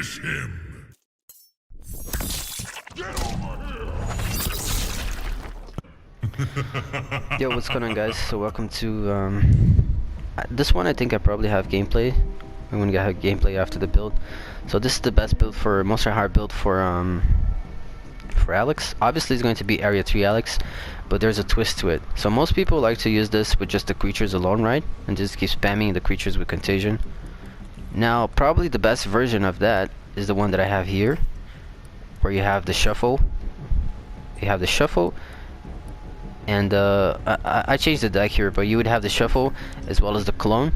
Finish him! Get over here! Yo, what's going on, guys? So welcome to this one. I think I probably have gameplay. I'm gonna have gameplay after the build. So this is the best build for most hard build for Alex. Obviously it's going to be area 3 Alex, but there's a twist to it. So most people like to use this with just the creatures alone, right? And just keep spamming the creatures with contagion. Now probably the best version of that is the one that I have here, where you have the shuffle. You have the shuffle, and I changed the deck here, but you would have the shuffle as well as the clone.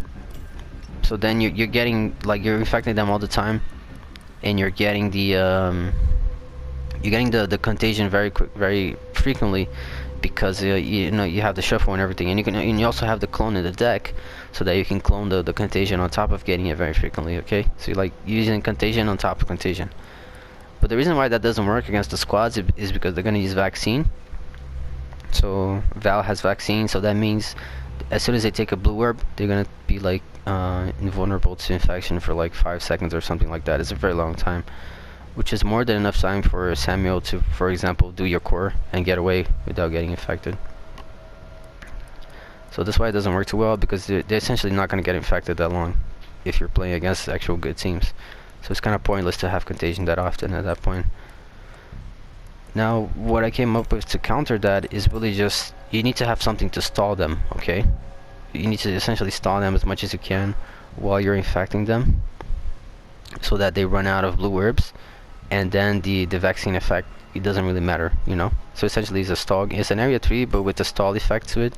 So then you're getting, like, you're infecting them all the time, and you're getting the contagion very frequently, because you know, you have the shuffle and everything, and you also have the clone in the deck, so that you can clone the contagion on top of getting it very frequently. Okay, so you're like using contagion on top of contagion. But the reason why that doesn't work against the squads is because they're gonna use vaccine. So Val has vaccine, so that means as soon as they take a blue herb, they're gonna be like invulnerable to infection for like 5 seconds or something like that. It's a very long time, which is more than enough time for Samuel to, for example, do your core and get away without getting infected. So that's why it doesn't work too well, because they're essentially not gonna get infected that long if you're playing against actual good teams. So it's kind of pointless to have contagion that often at that point. Now, what I came up with to counter that is really just, you need to have something to stall them, okay? You need to essentially stall them as much as you can while you're infecting them, so that they run out of blue herbs, and then the vaccine effect, it doesn't really matter, you know? So essentially it's a stall, it's an area 3, but with the stall effect to it,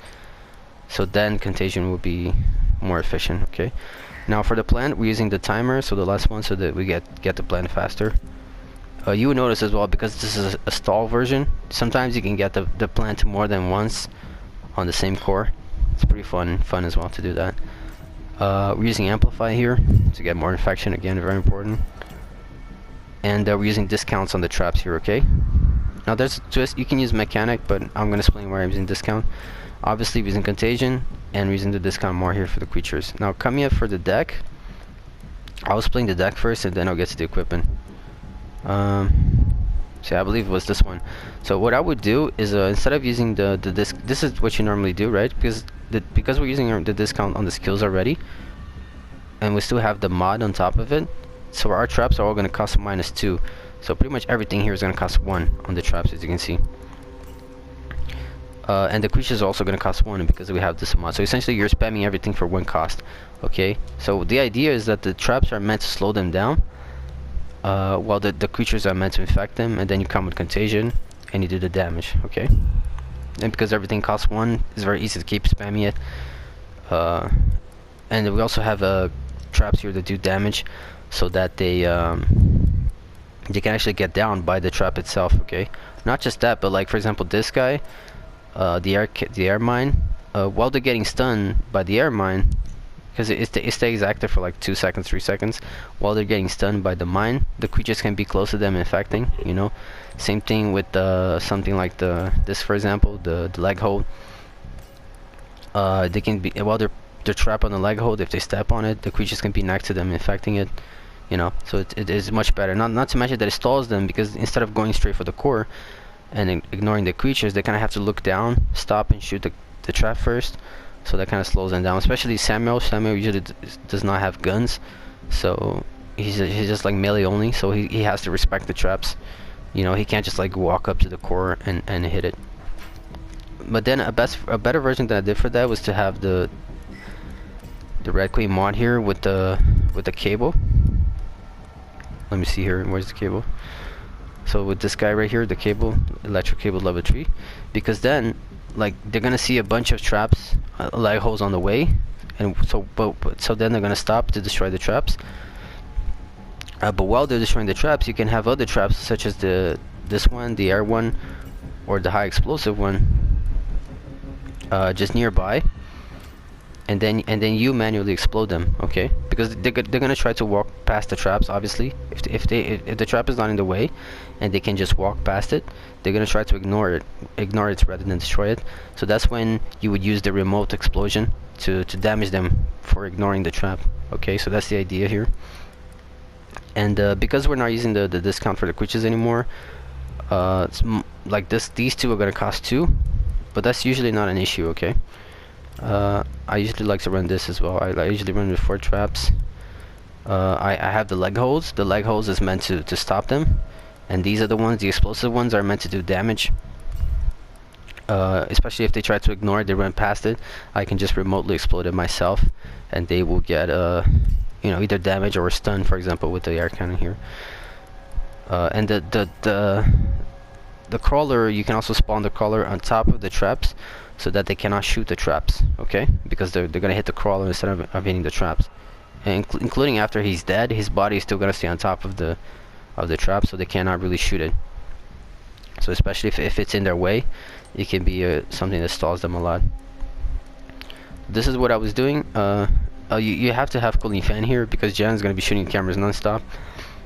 so then contagion will be more efficient, okay? Now for the plant, we're using the timer, so the last one, so that we get the plant faster. You will notice as well, because this is a stall version, sometimes you can get the plant more than once on the same core. It's pretty fun as well to do that. We're using amplify here to get more infection, again, very important. And we're using discounts on the traps here, okay? Now there's just, you can use mechanic, but I'm gonna explain why I'm using discount. Obviously we're using contagion, and we're using the discount more here for the creatures. Now coming up for the deck, I was playing the deck first, and then I'll get to the equipment. So I believe it was this one. So what I would do is, instead of using the disc, this is what you normally do, right? Because we're using the discount on the skills already, and we still have the mod on top of it, so our traps are all going to cost -2. So pretty much everything here is going to cost 1 on the traps, as you can see. And the creatures are also going to cost 1 because we have this mod. So essentially you're spamming everything for 1 cost. Okay, so the idea is that the traps are meant to slow them down, while the creatures are meant to infect them, and then you come with contagion and you do the damage. Okay, and because everything costs 1, it's very easy to keep spamming it. And we also have traps here that do damage, so that they can actually get down by the trap itself. Okay, not just that, but like for example this guy, the air mine, while they're getting stunned by the air mine, because it stays active for like 2 seconds, 3 seconds. While they're getting stunned by the mine, the creatures can be close to them infecting, you know. Same thing with something like this, for example, the leg hold. They can be, while they're trapped on the leg hold, if they step on it, the creatures can be next to them infecting it, you know. So it is much better. Not to mention that it stalls them, because instead of going straight for the core and ignoring the creatures, they kind of have to look down, stop, and shoot the trap first. So that kind of slows them down, especially Samuel. Samuel usually does not have guns, so he's just like melee only, so he has to respect the traps. You know, he can't just like walk up to the core and hit it. But then a better version that I did for that was to have the Red Queen mod here with the cable. Let me see here, where's the cable? So with this guy right here, the cable, electric cable level 3, because then, like, they're gonna see a bunch of traps, lag holes on the way, and so then they're gonna stop to destroy the traps. But while they're destroying the traps, you can have other traps, such as this one, the air one, or the high explosive one, just nearby, and then you manually explode them. Okay, because they're gonna try to walk past the traps. Obviously, if the trap is not in the way, and they can just walk past it, they're gonna try to ignore it rather than destroy it. So that's when you would use the remote explosion to damage them for ignoring the trap. Okay, so that's the idea here. And because we're not using the discount for the creatures anymore, like these two are gonna cost 2, but that's usually not an issue. Okay. I usually like to run this as well. I usually run with 4 traps. I have the leg holds. The leg holds is meant to stop them, and these are the ones. The explosive ones are meant to do damage. Especially if they try to ignore it, they run past it. I can just remotely explode it myself, and they will get you know, either damage or stun, for example, with the air cannon here. And the crawler, you can also spawn the crawler on top of the traps, so that they cannot shoot the traps. Okay, because they're gonna hit the crawler instead of hitting the traps. And including after he's dead, his body is still gonna stay on top of the trap, so they cannot really shoot it. So especially if it's in their way, it can be something that stalls them a lot. This is what I was doing. You have to have cooling fan here because Jan's gonna be shooting cameras non-stop.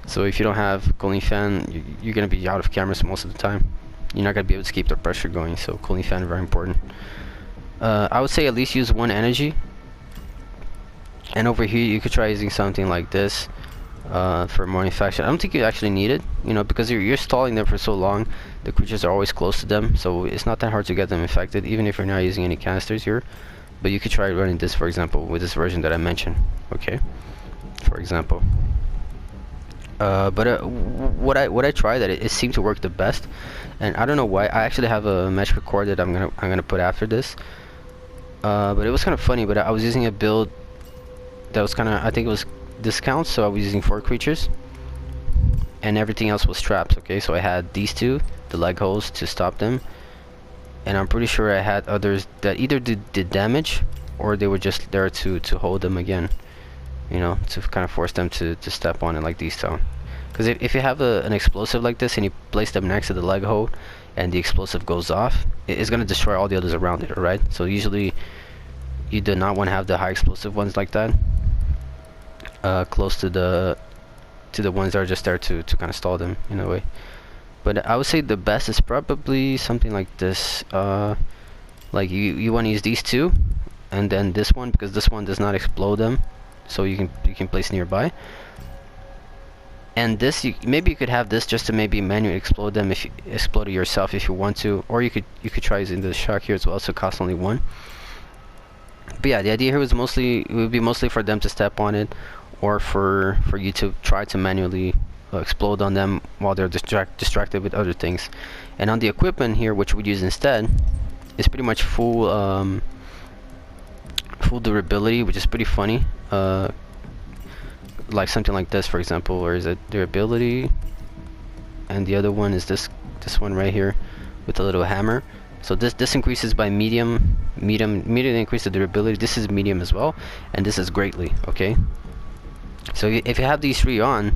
So if you don't have cooling fan, you're gonna be out of cameras most of the time. You're not gonna be able to keep the pressure going. So cooling fan is very important. I would say at least use 1 energy. And over here you could try using something like this for more infection. I don't think you actually need it, you know, because you're stalling them for so long. The creatures are always close to them, so it's not that hard to get them infected, even if you're not using any canisters here. But you could try running this, for example, with this version that I mentioned. Okay, for example. But what I tried, it seemed to work the best, and I don't know why. I actually have a match record that I'm gonna put after this. But it was kind of funny. But I was using a build that was kind of, I think it was discount, so I was using 4 creatures, and everything else was traps. Okay, so I had these 2, the leg holes to stop them, and I'm pretty sure I had others that either did damage or they were just there to hold them again, you know, to kind of force them to step on it, like these 2. Because if you have an explosive like this and you place them next to the leg hole and the explosive goes off, it's going to destroy all the others around it. Alright, so usually you do not want to have the high explosive ones like that close to the ones that are just there to kind of stall them in a way. But I would say the best is probably something like this. Like you want to use these 2, and then this one, because this one does not explode them, so you can place nearby. And this, maybe you could have this just to maybe manually explode them if you explode it yourself if you want to, or you could try using the shock here as well, so it costs only 1. But yeah, the idea here was would be mostly for them to step on it, or for you to try to manually explode on them while they're distracted with other things. And on the equipment here, which we use instead, is pretty much full durability, which is pretty funny. Like something like this, for example, or is it durability, and the other one is this one right here with a little hammer. So this increases by medium increase the durability. This is medium as well, and this is greatly. Okay, so if you have these 3 on,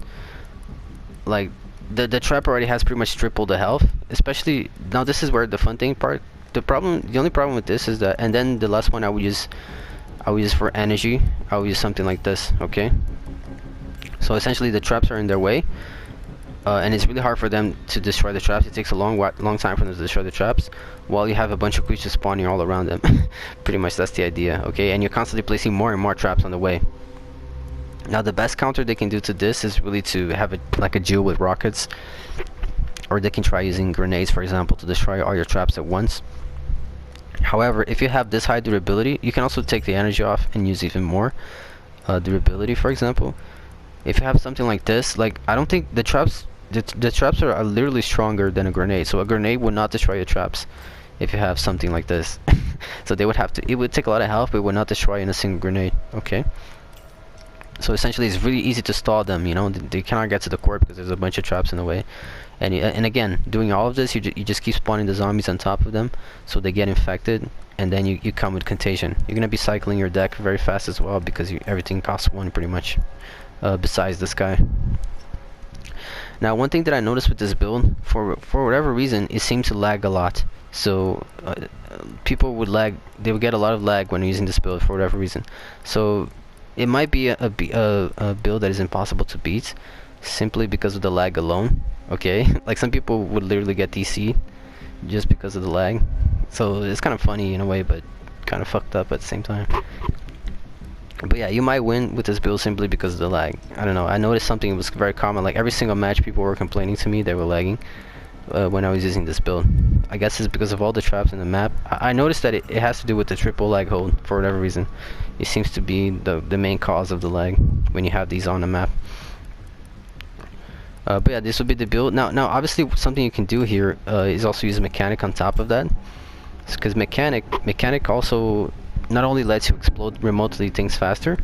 like the trap already has pretty much triple the health. Especially now, this is where the fun thing part. The only problem with this is that, and then the last one I would use for energy. I would use something like this. Okay, so essentially the traps are in their way, and it's really hard for them to destroy the traps. It takes a long time for them to destroy the traps, while you have a bunch of creatures spawning all around them. Pretty much that's the idea. Okay, and you're constantly placing more and more traps on the way. Now the best counter they can do to this is really to have it like a duel with rockets, or they can try using grenades, for example, to destroy all your traps at once. However, if you have this high durability, you can also take the energy off and use even more durability. For example, if you have something like this, like I don't think the traps are literally stronger than a grenade. So a grenade would not destroy your traps if you have something like this. So they would have to, it would take a lot of health, but it would not destroy in a single grenade. Okay, so essentially it's really easy to stall them, you know. They cannot get to the core because there's a bunch of traps in the way. And again, doing all of this, you just keep spawning the zombies on top of them, so they get infected, and then you come with contagion. You're gonna be cycling your deck very fast as well, because everything costs 1 pretty much, besides this guy. Now, one thing that I noticed with this build, for whatever reason, it seemed to lag a lot. So people would lag. They would get a lot of lag when using this build for whatever reason. So it might be a build that is impossible to beat, simply because of the lag alone. Okay, like some people would literally get DC just because of the lag. So it's kind of funny in a way, but kind of fucked up at the same time. But yeah, you might win with this build simply because of the lag. I don't know. I noticed something was very common. Like every single match, people were complaining to me they were lagging when I was using this build. I guess it's because of all the traps in the map. I noticed that it has to do with the triple lag hold for whatever reason. It seems to be the main cause of the lag when you have these on the map. But yeah, this would be the build. Now obviously something you can do here is also use mechanic on top of that. Because mechanic also not only lets you explode remotely things faster,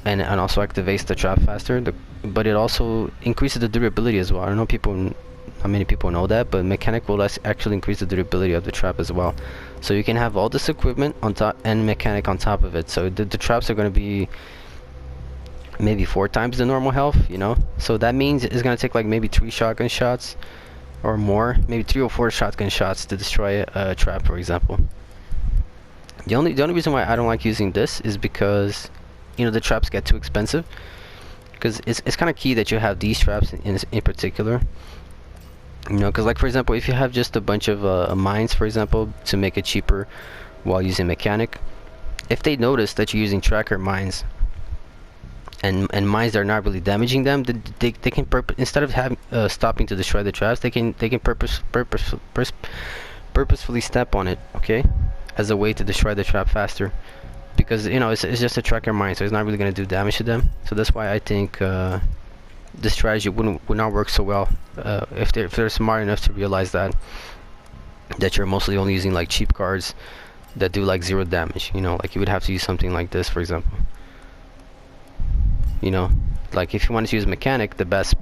and also activates the trap faster, but it also increases the durability as well. I don't know how many people know that, but mechanic will actually increase the durability of the trap as well. So you can have all this equipment on top and mechanic on top of it. So the traps are going to be maybe 4 times the normal health, you know. So that means it's going to take like maybe 3 shotgun shots or more, maybe 3 or 4 shotgun shots to destroy a trap, for example. The only reason why I don't like using this is because, you know, the traps get too expensive. Because it's kind of key that you have these traps in particular. You know, because like for example, if you have just a bunch of mines, for example, to make it cheaper while using mechanic, if they notice that you're using tracker mines and mines that are not really damaging them, they can instead of having stopping to destroy the traps, they can purposefully step on it, okay, as a way to destroy the trap faster, because you know it's just a tracker mine, so it's not really going to do damage to them. So that's why I think this strategy would not work so well if they're smart enough to realize that you're mostly only using like cheap cards that do like 0 damage. You know, like you would have to use something like this, for example. You know, like if you wanted to use mechanic, the best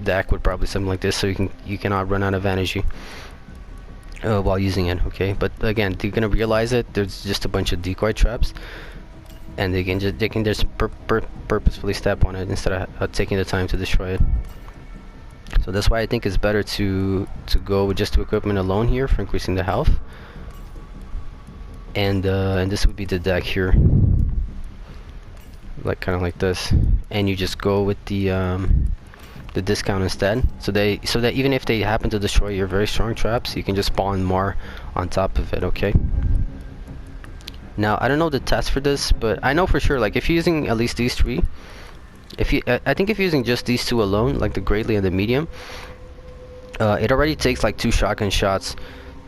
deck would probably something like this, so you cannot run out of energy while using it. Okay, but again, they're gonna realize it. There's just a bunch of decoy traps, and they can just purposefully step on it instead of taking the time to destroy it. So that's why I think it's better to go with just 2 equipment alone here for increasing the health. And this would be the deck here, like kind of like this, and you just go with the discount instead, so that even if they happen to destroy your very strong traps, you can just spawn more on top of it. Okay, now I don't know the test for this, but I know for sure, like if you're using at least these 3, I think if you're using just these 2 alone, like the greatly and the medium, it already takes like 2 shotgun shots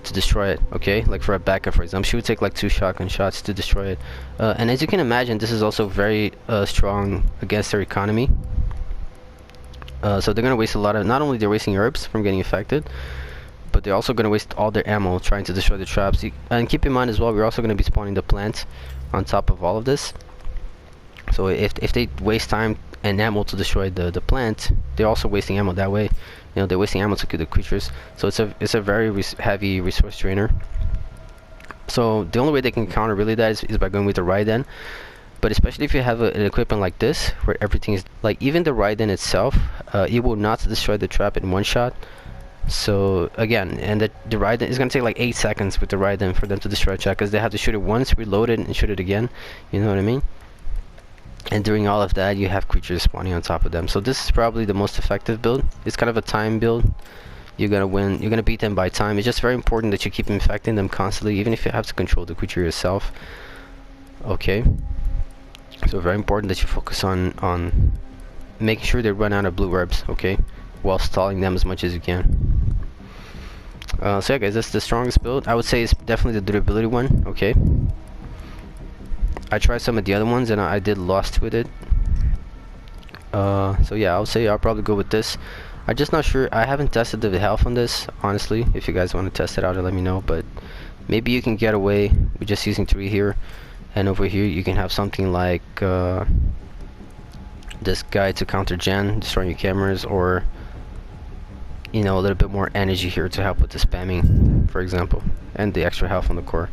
to destroy it. Okay, like for a backup, for example, she would take like 2 shotgun shots to destroy it. And as you can imagine, this is also very strong against their economy. So they're gonna waste a lot of, not only they're wasting herbs from getting affected, but they're also gonna waste all their ammo trying to destroy the traps. And keep in mind as well, we're also gonna be spawning the plant on top of all of this. So if they waste time and ammo to destroy the plant, they're also wasting ammo that way. You know, they're wasting ammo to kill the creatures. So it's a very heavy resource drainer. So the only way they can counter really that is by going with the Raiden. But especially if you have an equipment like this, where everything is like, even the Raiden itself, it will not destroy the trap in 1 shot. So again, and the Raiden is gonna take like 8 seconds with the Raiden for them to destroy a trap, because they have to shoot it once, reload it, and shoot it again. You know what I mean? And during all of that, you have creatures spawning on top of them. So this is probably the most effective build. It's kind of a time build. You're gonna win. You're gonna beat them by time. It's just very important that you keep infecting them constantly, even if you have to control the creature yourself. Okay. So very important that you focus on making sure they run out of blue herbs. Okay, while stalling them as much as you can. So yeah, guys, that's the strongest build. I would say it's definitely the durability one. Okay. I tried some of the other ones and I did lost with it. So yeah, I'll say I'll probably go with this. I'm just not sure. I haven't tested the health on this, honestly. If you guys want to test it out, let me know. But maybe you can get away with just using 3 here, and over here you can have something like this guy to counter gen, destroying your cameras, or you know, a little bit more energy here to help with the spamming, for example, and the extra health on the core.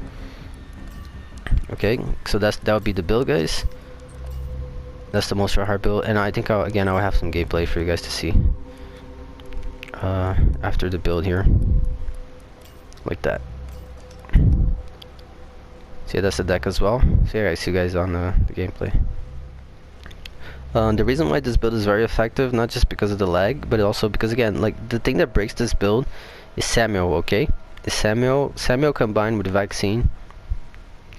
Okay, so that would be the build, guys. That's the most hard build, and I think I'll have some gameplay for you guys to see after the build here, like that. So yeah, that's the deck as well. So yeah, I see you guys on the gameplay. The reason why this build is very effective, not just because of the lag, but also because, again, like the thing that breaks this build is Samuel. Okay, is Samuel combined with Vaccine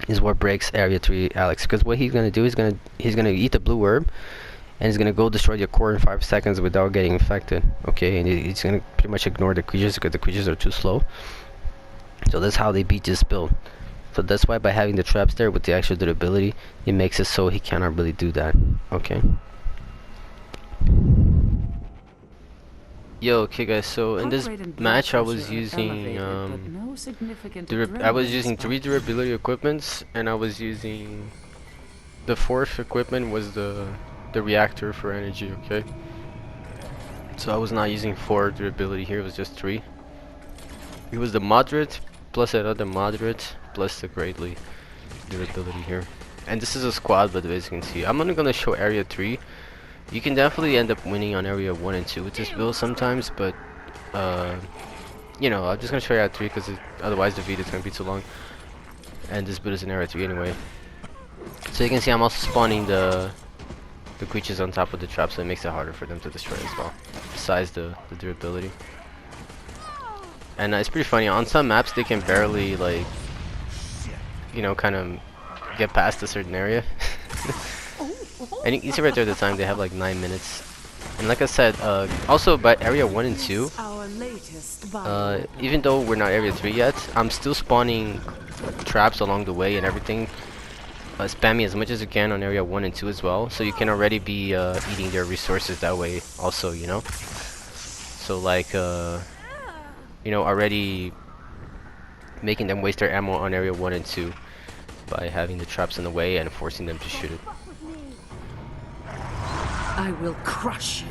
is what breaks Area 3 Alex, because what he's gonna do is he's gonna eat the blue herb, and he's gonna go destroy your core in 5 seconds without getting infected. Okay, and he's gonna pretty much ignore the creatures because the creatures are too slow. So that's how they beat this build. So that's why by having the traps there with the extra durability, it makes it so he cannot really do that. Okay. Yo, okay guys, so in this match I was using I was using 3 durability equipments, and I was using the 4th equipment was the reactor for energy, okay? So I was not using 4 durability here, it was just 3. It was the moderate plus another moderate plus the greatly durability here. And this is a squad, but as you can see, I'm only gonna show area 3. You can definitely end up winning on area 1 and 2 with this build sometimes, but you know, I'm just gonna show you area 3 because otherwise the video is gonna be too long. And this build is in area 3 anyway. So you can see I'm also spawning the creatures on top of the trap, so it makes it harder for them to destroy as well. Besides the durability. And it's pretty funny, on some maps they can barely, like, you know, kind of get past a certain area. And you can see right there at the time they have like 9 minutes. And like I said, also by area 1 and 2, even though we're not area 3 yet, I'm still spawning traps along the way and everything. Spamming as much as you can on area 1 and 2 as well, so you can already be eating their resources that way also, you know. So like, you know, already making them waste their ammo on area 1 and 2 by having the traps in the way and forcing them to shoot it. I will crush you.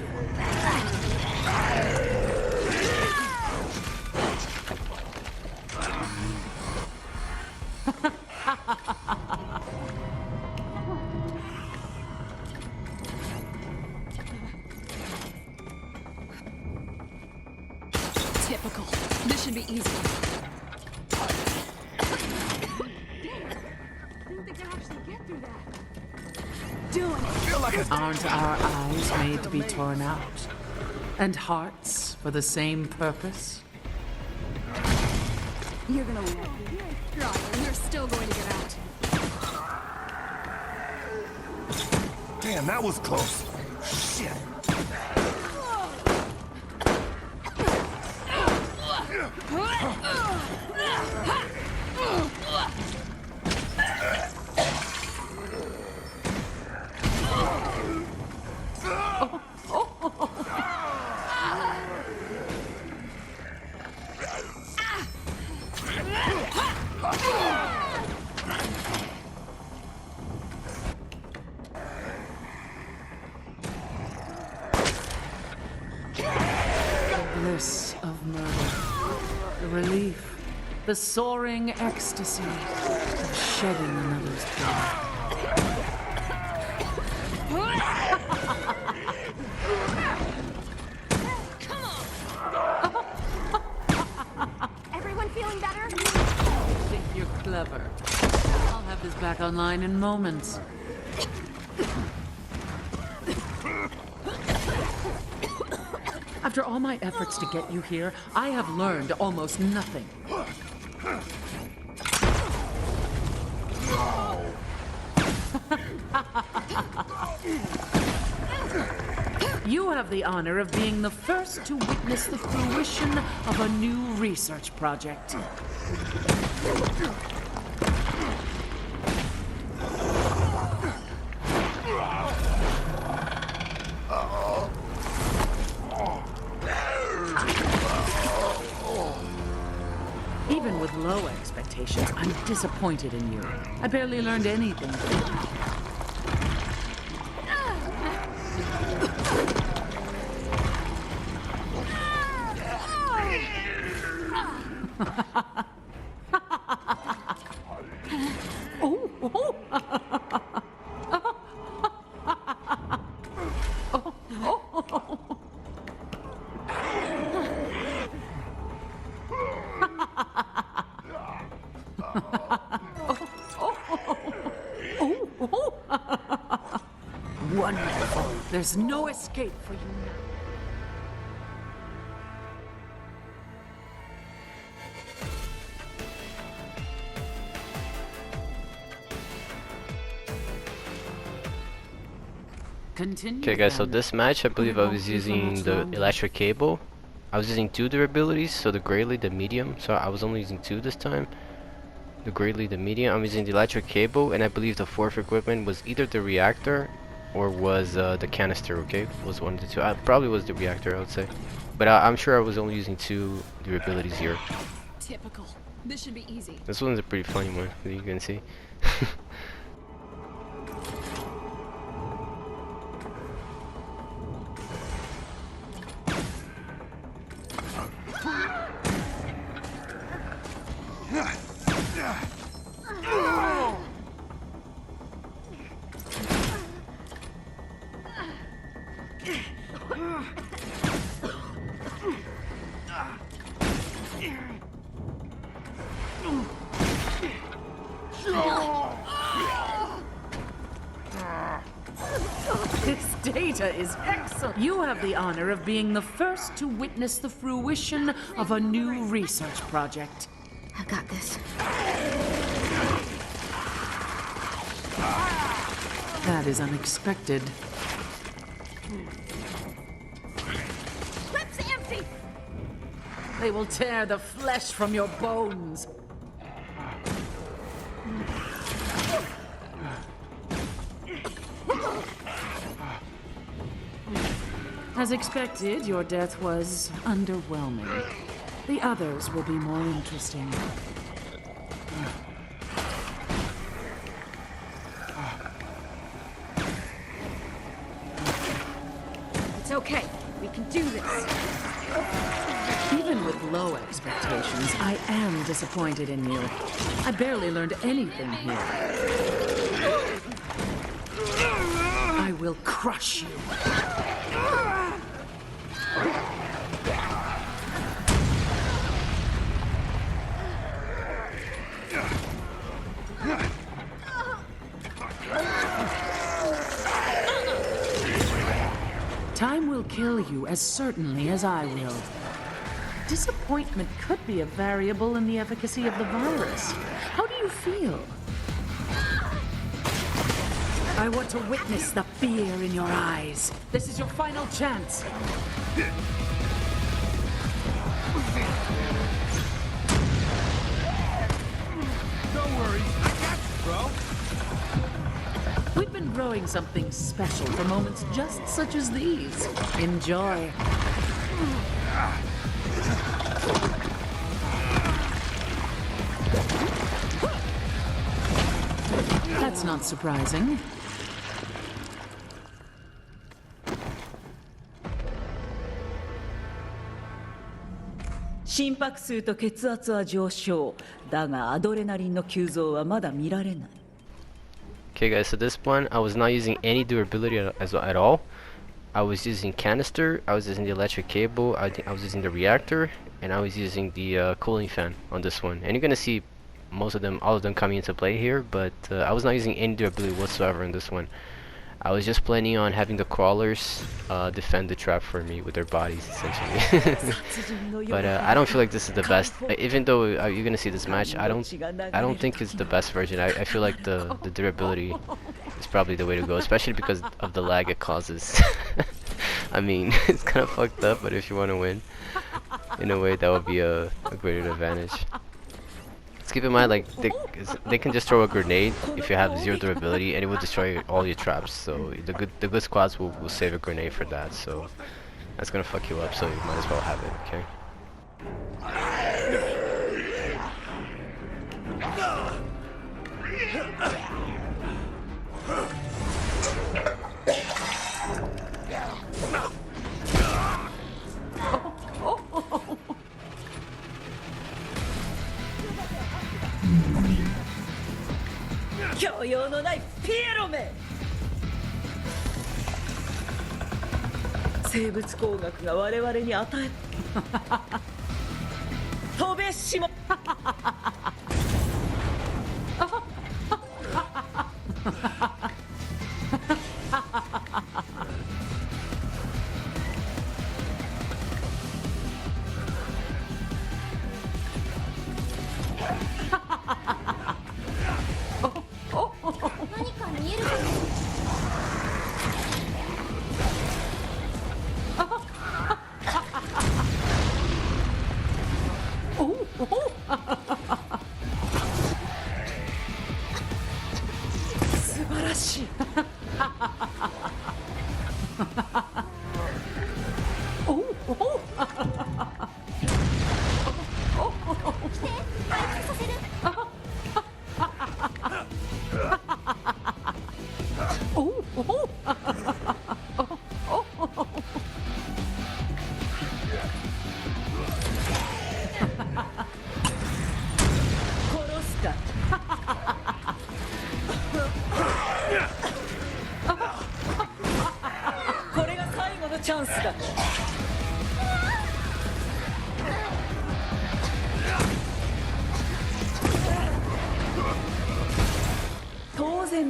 Typical. This should be easy. Aren't our eyes made to be torn out? And hearts for the same purpose? You're gonna win. You're still going to get out. Damn, that was close. Shit. Bliss of murder, the relief, the soaring ecstasy of shedding another's blood. Everyone feeling better? Think you're clever. I'll have this back online in moments. After all my efforts to get you here, I have learned almost nothing. You have the honor of being the first to witness the fruition of a new research project. Even with low expectations, I'm disappointed in you. I barely learned anything. Wonderful. There's no escape for you now. Continue. Okay guys, so then. this match I believe I was using the electric cable. I was using 2 durabilities, so the greatly, the medium. So I was only using 2 this time. The greatly, the medium. I'm using the electric cable, and I believe the 4th equipment was either the reactor or was the canister. Okay, was one of the 2. Probably was the reactor, I would say. But I'm sure I was only using 2 durabilities here. Typical. This should be easy. This one's a pretty funny one, as you can see. This data is excellent. You have the honor of being the first to witness the fruition of a new research project. I've got this. That is unexpected. Clip's empty! They will tear the flesh from your bones. As expected, your death was underwhelming. The others will be more interesting. It's okay. We can do this. Even with low expectations, I am disappointed in you. I barely learned anything here. I will crush you. Time will kill you as certainly as I will. Disappointment could be a variable in the efficacy of the virus. How do you feel? I want to witness the fear in your eyes. This is your final chance. Don't worry, I got you, bro. We've been growing something special for moments just such as these. Enjoy. That's not surprising.心拍数と血圧は上昇。だがアドレナリンの急増はまだ見られない。 Okay guys, so this one I was not using any durability at all. I was using canister, I was using the electric cable, I was using the reactor, and I was using the cooling fan on this one. And you're gonna see most of them, all of them coming into play here, but I was not using any durability whatsoever in this one. I was just planning on having the crawlers defend the trap for me with their bodies, essentially. But I don't feel like this is the best. Even though you're gonna see this match, I don't think it's the best version. I feel like the durability is probably the way to go, especially because of the lag it causes. I mean, it's kind of fucked up, but if you want to win, in a way, that would be a greater advantage. Let's keep in mind, like, they can just throw a grenade if you have 0 durability, and it will destroy all your traps. So the good squads will save a grenade for that. So that's gonna fuck you up. So you might as well have it. Okay.生物工学が我々に与え飛べしも何か見えるかも。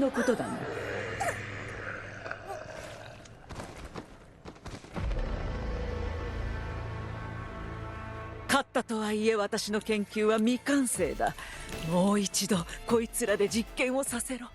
のことだな。勝ったとはいえ私の研究は未完成だ。もう一度こいつらで実験をさせろ。